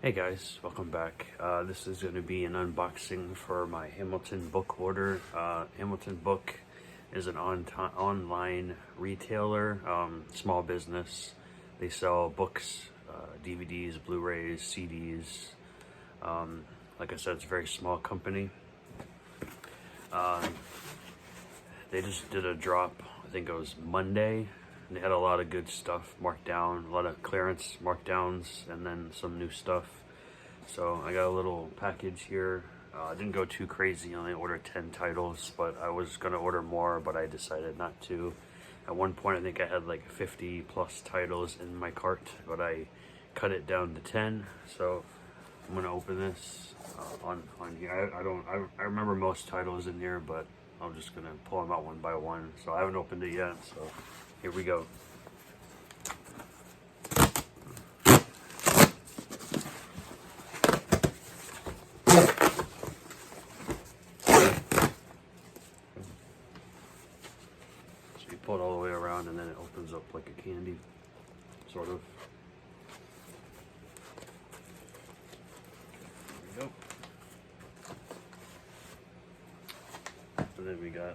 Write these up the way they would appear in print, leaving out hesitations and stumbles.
Hey guys, welcome back. This is going to be an unboxing for my Hamilton book order. Hamilton Book is an online retailer, small business. They sell books, DVDs, Blu-rays, CDs. Like I said, it's a very small company. They just did a drop, I think it was Monday. And they had a lot of good stuff marked down, a lot of clearance markdowns, and then some new stuff. So I got a little package here. I didn't go too crazy, I only ordered 10 titles, but I was gonna order more, but I decided not to. At one point, I think I had like 50 plus titles in my cart, but I cut it down to 10. So I'm gonna open this on here. I remember most titles in here, but I'm just gonna pull them out one by one. So I haven't opened it yet, so here we go. So you pull it all the way around and then it opens up like a candy, sort of. There we go. And then we got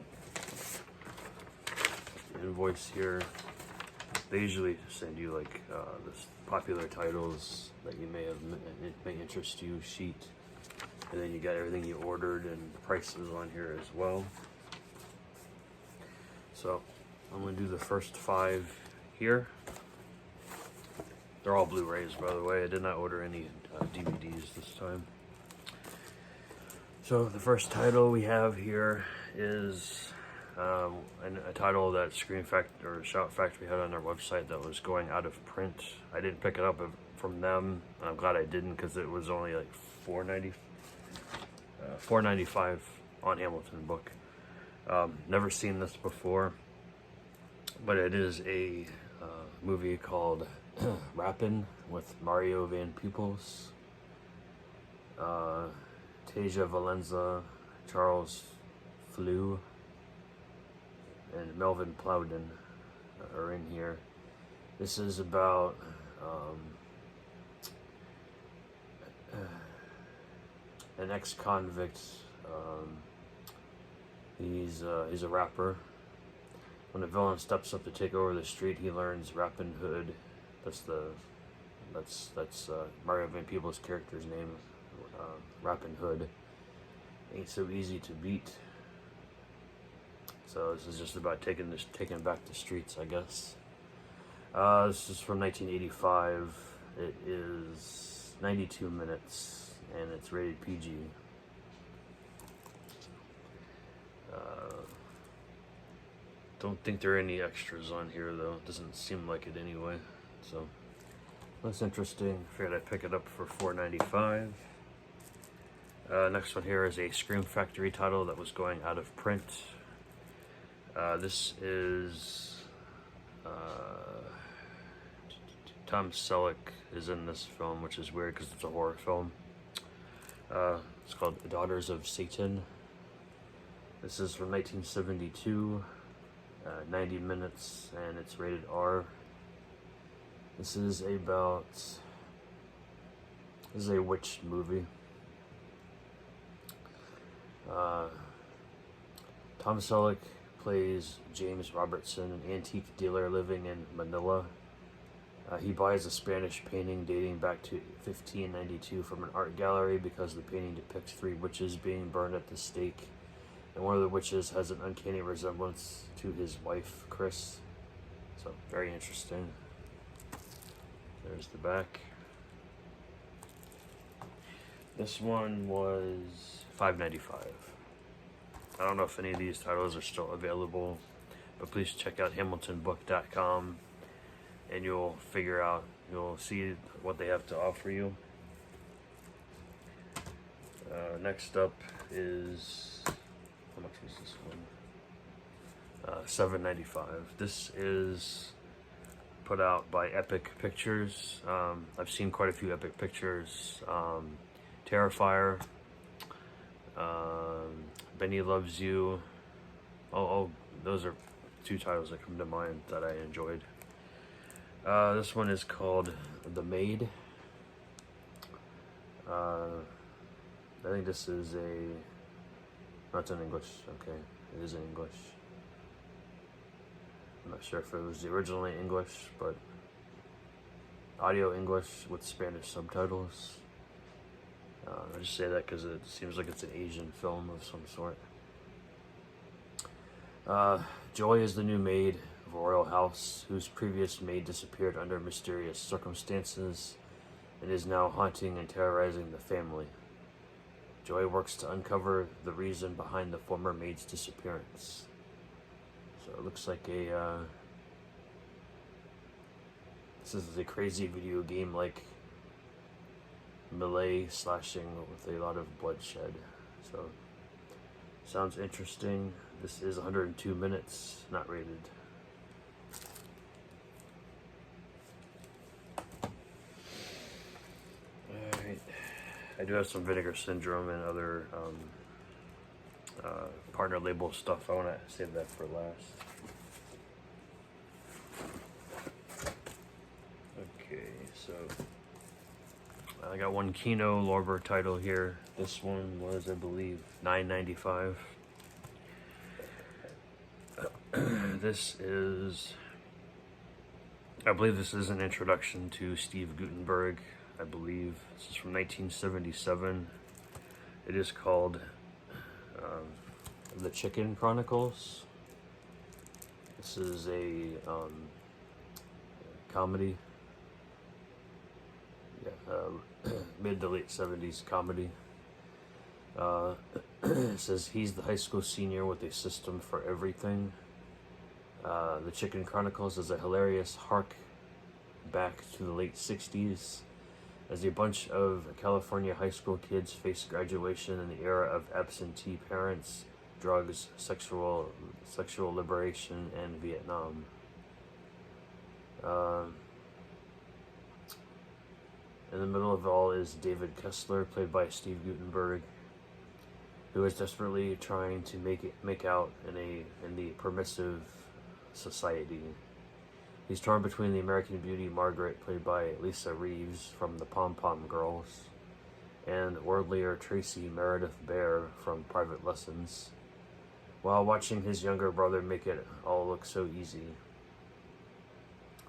the invoice here. They usually send you like this popular titles that you may interest you sheet, and then you got everything you ordered and the prices on here as well. So I'm gonna do the first 5 here. They're all Blu-rays, by the way. I did not order any DVDs this time. So the first title we have here is a title that Screen Factory or Shout Factory had on their website that was going out of print. I didn't pick it up from them, and I'm glad I didn't, because it was only like $4.95 on Hamilton Book. Never seen this before, but it is a movie called Rappin with Mario Van Peebles, Tasia Valenza, Charles Flew, and Melvin Plowden are in here. This is about an ex-convict. He's a rapper. When the villain steps up to take over the street, he learns Rappin Hood. That's Mario Van Peebles' character's name. Rappin Hood ain't so easy to beat. So this is just about taking back the streets, I guess. This is from 1985. It is 92 minutes, and it's rated PG. Don't think there are any extras on here, though. It doesn't seem like it anyway. So that's interesting. Figured I'd pick it up for $4.95. Next one here is a Scream Factory title that was going out of print. This is Tom Selleck is in this film, which is weird because it's a horror film. It's called Daughters of Satan. This is from 1972, 90 minutes, and it's rated R. This is a witch movie. Tom Selleck plays James Robertson, an antique dealer living in Manila. He buys a Spanish painting dating back to 1592 from an art gallery because the painting depicts 3 witches being burned at the stake, and one of the witches has an uncanny resemblance to his wife, Chris. So, very interesting. There's the back. This one was $5.95. I don't know if any of these titles are still available, but please check out hamiltonbook.com and you'll see what they have to offer you. Next up is, how much was this one? $7.95. This is put out by Epic Pictures. I've seen quite a few Epic Pictures. Terrifier, Benny Loves You. Oh, those are 2 titles that come to mind that I enjoyed. This one is called The Maid. I think this is a... That's in English. Okay, it is in English. I'm not sure if it was originally English, but audio English with Spanish subtitles. I just say that because it seems like it's an Asian film of some sort. Joy is the new maid of a royal house whose previous maid disappeared under mysterious circumstances and is now haunting and terrorizing the family. Joy works to uncover the reason behind the former maid's disappearance. So it looks like this is a crazy video game like melee slashing with a lot of bloodshed. So sounds interesting. This is 102 minutes, not rated. Alright. I do have some Vinegar Syndrome and other partner label stuff. I want to save that for last. Okay, so I got one Kino Lorber title here. This one was, I believe, $9.95. This is, I believe this is an introduction to Steve Guttenberg. I believe this is from 1977. It is called The Chicken Chronicles. This is a comedy. Yeah, mid to late 70s comedy. It says he's the high school senior with a system for everything. The Chicken Chronicles is a hilarious hark back to the late 60s as a bunch of California high school kids face graduation in the era of absentee parents, drugs, sexual liberation, and Vietnam. In the middle of it all is David Kessler, played by Steve Guttenberg, who is desperately trying to make out in the permissive society. He's torn between the American beauty Margaret, played by Lisa Reeves from the Pom Pom Girls, and worldlier Tracy Meredith Bear from Private Lessons, while watching his younger brother make it all look so easy.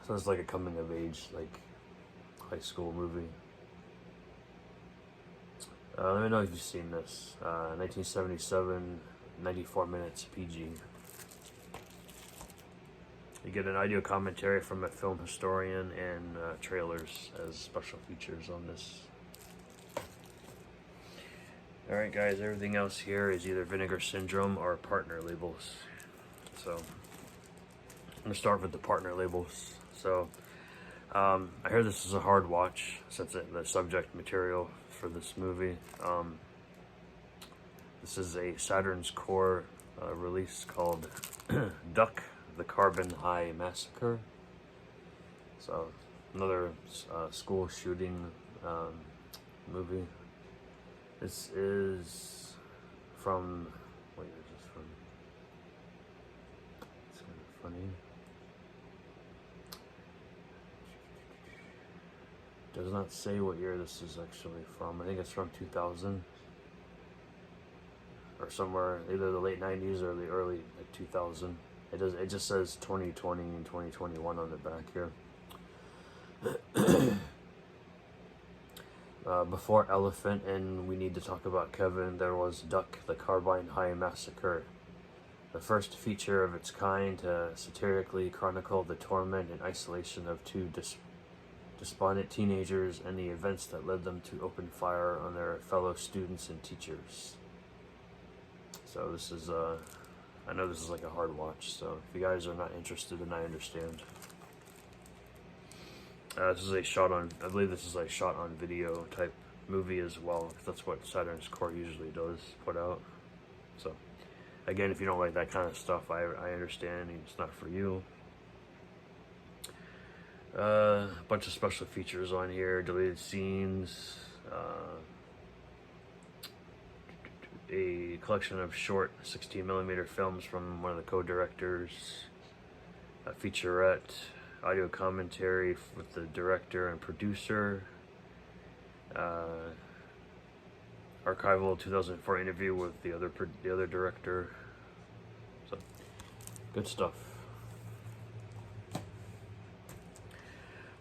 Sounds like a coming of age, like, high school movie. Let me know if you've seen this. 1977, 94 minutes, PG. You get an audio commentary from a film historian and trailers as special features on this. Alright guys, everything else here is either Vinegar Syndrome or partner labels. So, I'm going to start with the partner labels. So, I hear this is a hard watch since the subject material for this movie. This is a Saturn's Core release called Duck, the Carbine High Massacre. So, another school shooting movie. This is from, what year is this from? It's kind of funny. Does not say what year this is actually from. I think it's from 2000 or somewhere, either the late 90s or the early 2000. It just says 2020 and 2021 on the back here. Before Elephant and We Need to Talk About Kevin, there was Duck, the Carbine High Massacre, the first feature of its kind to satirically chronicle the torment and isolation of two despondent teenagers and the events that led them to open fire on their fellow students and teachers. So this is, I know this is like a hard watch, so if you guys are not interested, then I understand. This is a shot on, I believe this is a shot on video type movie as well, because that's what Saturn's Core usually does put out. So, again, if you don't like that kind of stuff, I understand, it's not for you. A bunch of special features on here, deleted scenes, a collection of short 16mm films from one of the co-directors, a featurette, audio commentary with the director and producer, archival 2004 interview with the other director. So good stuff.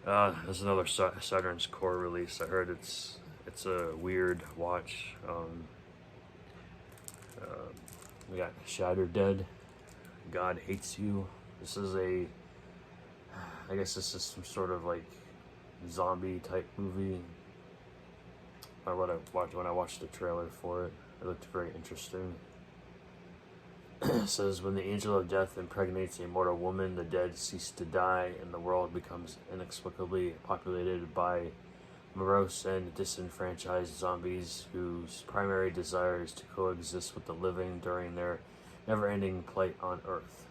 There's another Saturn's Core release. I heard it's a weird watch. We got Shattered Dead, God Hates You. This is I guess this is some sort of like zombie type movie. When I watched the trailer for it, it looked very interesting. It says, when the angel of death impregnates a mortal woman, the dead cease to die, and the world becomes inexplicably populated by morose and disenfranchised zombies whose primary desire is to coexist with the living during their never-ending plight on Earth.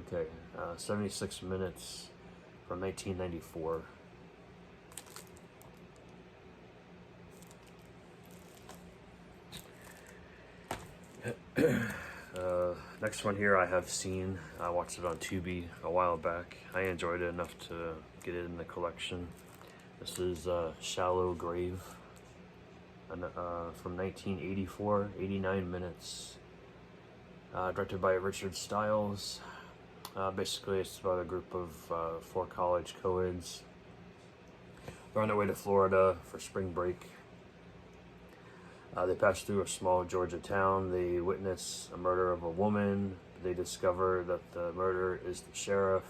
Okay, 76 minutes from 1994. Next one here I have seen. I watched it on Tubi a while back. I enjoyed it enough to get it in the collection. This is Shallow Grave from 1984, 89 minutes. Directed by Richard Stiles. Basically, it's about a group of 4 college co-eds. They're on their way to Florida for spring break. They pass through a small Georgia town. They witness a murder of a woman. They discover that the murderer is the sheriff,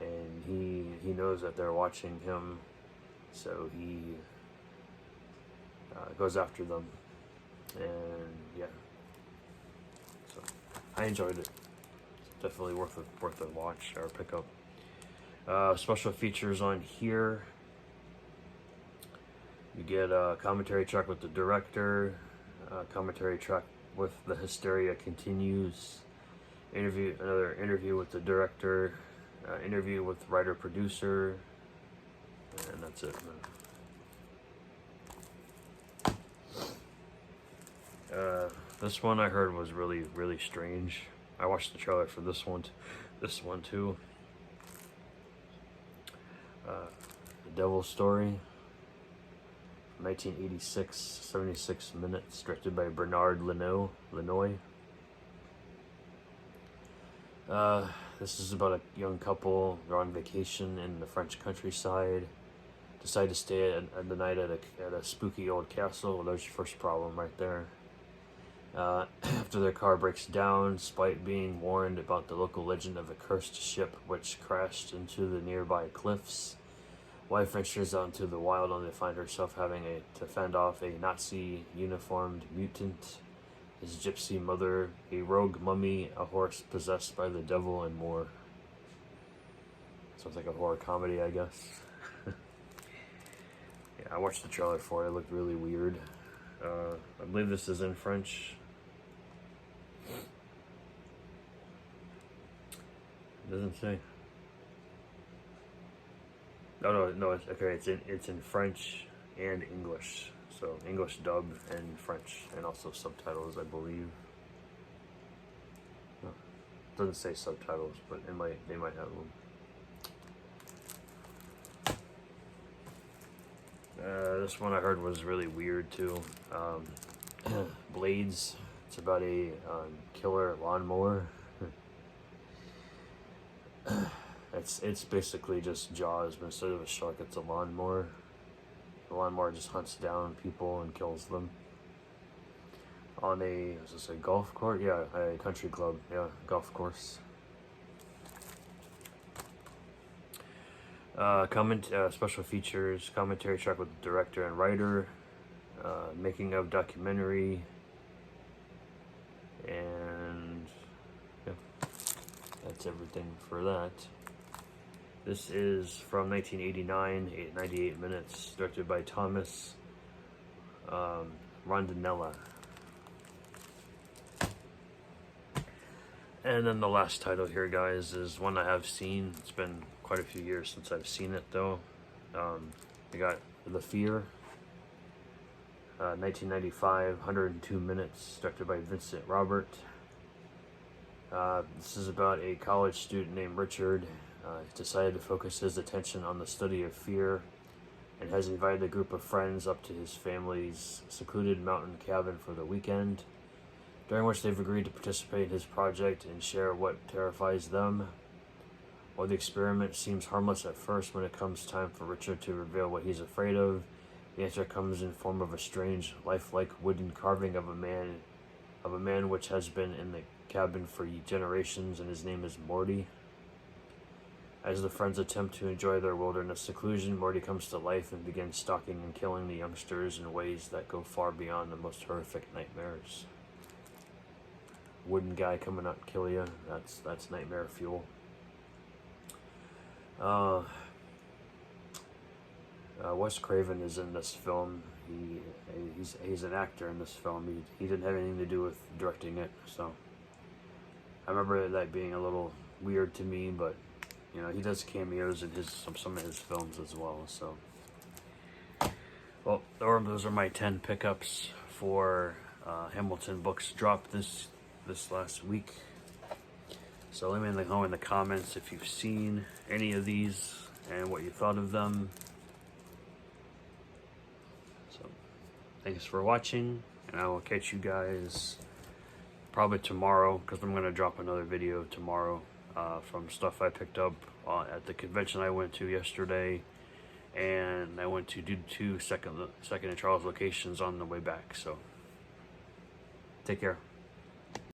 and he knows that they're watching him, so he goes after them. And yeah, so I enjoyed it. It's definitely worth a watch or pick up. Special features on here. You get a commentary track with the director, commentary track with The Hysteria Continues, another interview with the director, interview with writer-producer, and that's it. This one I heard was really, really strange. I watched the trailer for this one too. The Devil's Story. 1986, 76 minutes, directed by Bernard Lenoy. This is about a young couple. They're on vacation in the French countryside. Decide to stay the night at a spooky old castle. Well, there's your first problem right there. After their car breaks down, despite being warned about the local legend of a cursed ship which crashed into the nearby cliffs, wife ventures out into the wild only to find herself having to fend off a Nazi uniformed mutant, his gypsy mother, a rogue mummy, a horse possessed by the devil, and more. Sounds like a horror comedy, I guess. Yeah, I watched the trailer for it. It looked really weird. I believe this is in French. It doesn't say. No. It's in French and English. So English dub and French, and also subtitles, I believe. No, it doesn't say subtitles, but they might have them. This one I heard was really weird too. Blades. It's about a killer lawnmower. It's basically just Jaws, but instead of a shark, it's a lawnmower. The lawnmower just hunts down people and kills them. On a golf course? Yeah, a country club. Yeah, golf course. Special features, commentary track with the director and writer, making of documentary, and yeah, that's everything for that. This is from 1989, 98 minutes, directed by Thomas Rondinella. And then the last title here, guys, is one I have seen. It's been quite a few years since I've seen it, though. I got The Fear, 1995, 102 minutes, directed by Vincent Robert. This is about a college student named Richard. He decided to focus his attention on the study of fear and has invited a group of friends up to his family's secluded mountain cabin for the weekend, during which they've agreed to participate in his project and share what terrifies them. While the experiment seems harmless at first, when it comes time for Richard to reveal what he's afraid of, the answer comes in form of a strange, lifelike wooden carving of a man which has been in the cabin for generations, and his name is Morty. As the friends attempt to enjoy their wilderness seclusion, Morty comes to life and begins stalking and killing the youngsters in ways that go far beyond the most horrific nightmares. Wooden guy coming out to kill you, that's nightmare fuel. Wes Craven is in this film. He's an actor in this film. He didn't have anything to do with directing it, so I remember that being a little weird to me, but you know, he does cameos in some of his films as well. So, well, those are my 10 pickups for Hamilton books dropped this last week. So let me know in the comments if you've seen any of these and what you thought of them. So thanks for watching, and I will catch you guys probably tomorrow, because I'm going to drop another video tomorrow from stuff I picked up at the convention I went to yesterday, and I went to do 2 Second and Charles locations on the way back. So take care.